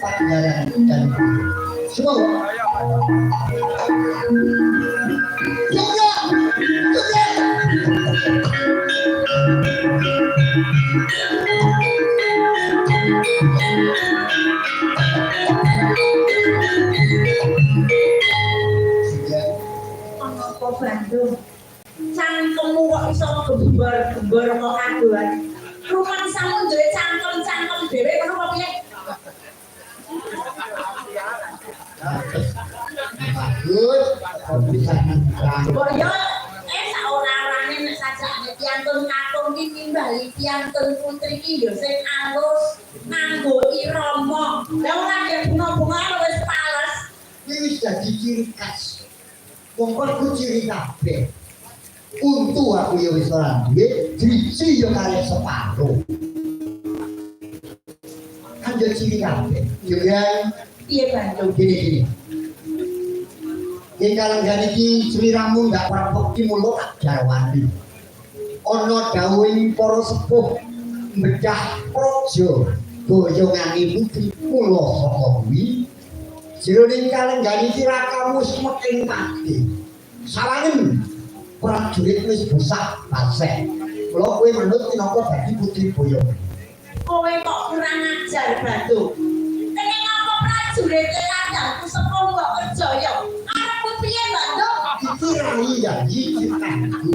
pagelaran dan semua juga apa Bandung cangkemmu kok iso gembar-gembar kok aduan rumah samu duwe cangkem-cangkem dhewe ngono kok piye bagus bisa kok yo saorane nek sajane piantun kakung ki nimbali piantun putri ki yo sing alus nganggo irama lha ora ya bunga-bunga wis pales ini wis dadi ciri khas wong kok ciri kabeh untu aku ya wis ora duwe driji ya kare separo kan yo ciri kabeh yo kan piye Bandung gini ing kalenggan iki sliramu ndak prapekti mulo tak jarwani ana dawuhing para sepuh mbecah praja boyongane putri kula saka kuwi jroning kalenggan iki rakamu wis meking pati sawangen prajurit wis besar baseh kula kowe manut minangka dadi putri boyong kowe kok kurang ajar Bandung nek apa prajurit ladangku sepuh kok percaya arepku piye Bandung iki rai ya iki kanku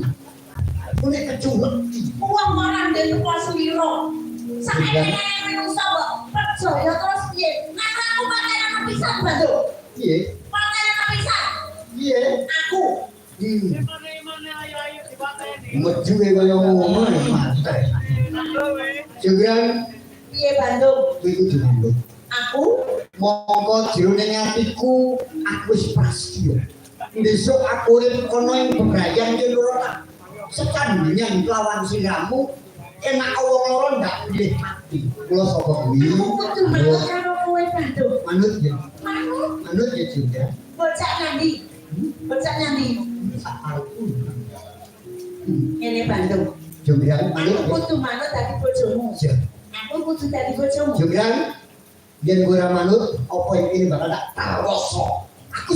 kune keculeti wong marang den Paswira saiki menungso kok percaya terus piye nek aku paten pisan Bandung piye paten pisan piye aku meju kaya ngono mate jengran piye Bandung kuwi kudu nambut aku mongko jroning atiku aku wis prasetya besok aku urip ana ing bebrayan ki loro secandingan lawan siramu enak wong loro ndak pilih mati kula sapa kuwi kudu manut karo kowe Bandung manut ya manut ya juga bocah nandi sakarku ini Bandung jengran manut aku kudu manut dadi bojomu ya aku kudu dadi bojomu jengran yen gue manut apa ini bakal tak taroso aku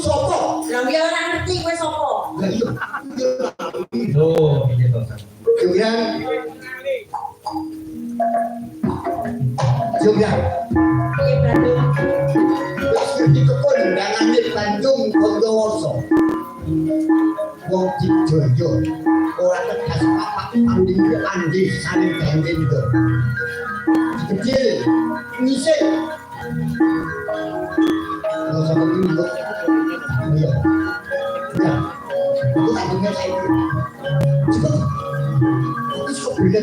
sopo lha ya ora ngerti kowe sapa lah iya Oh, ini toh. jengran piye Bandung wis ngerti kekondangane Bandung Bondowoso wong Dijoyo ora tegas papak panding andi saling bandendo kecil ngisik kalau sama ini manut iya ya itu tandingnya saya cepet itu kok beda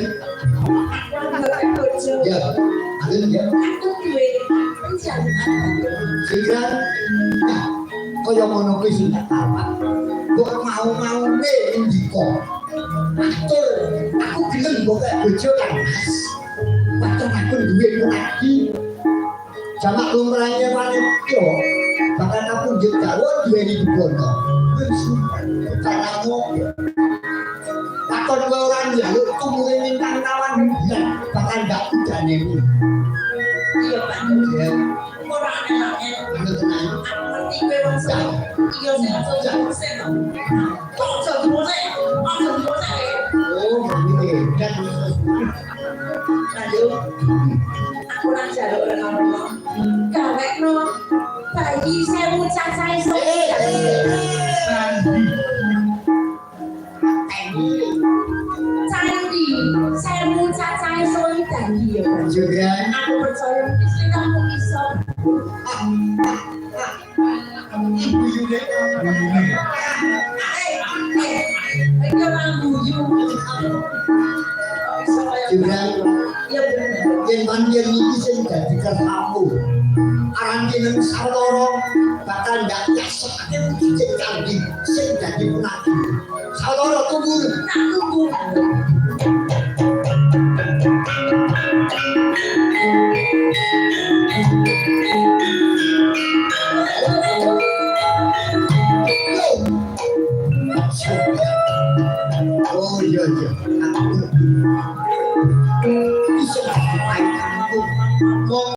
bojo ya ada ya aku duwe penjalukan sehingga nah kaya ngono kuwi sing tak tapak kok mau-maune indika atur aku gelem kok bojo kan Mas pancen aku duwe lagi jamak lumrahnya wanita bahkan aku njuk garwa duweni bono wis utaramu takon kowe ora njaluk tumure mintang tawan bahkan ndak udane mu iya Bandung ya ora enak aku tenang aku ngerti kowe wong sing iya sing aja persen kok jadi persen oh ini dan Bandung aku ora njaluk ora ngomong gawekno bayi sewu cacahe sok candi sewu cacahe sok dadi ya juga aku percaya mesti kamu iso ibu juga iki ora guyu juga ya bener yen panjenengan iki sing dadi kersamu aran jeneng sawetara bakal ndak nyesake cicit candi sing dadi punaki sawetara tunggu tak tunggu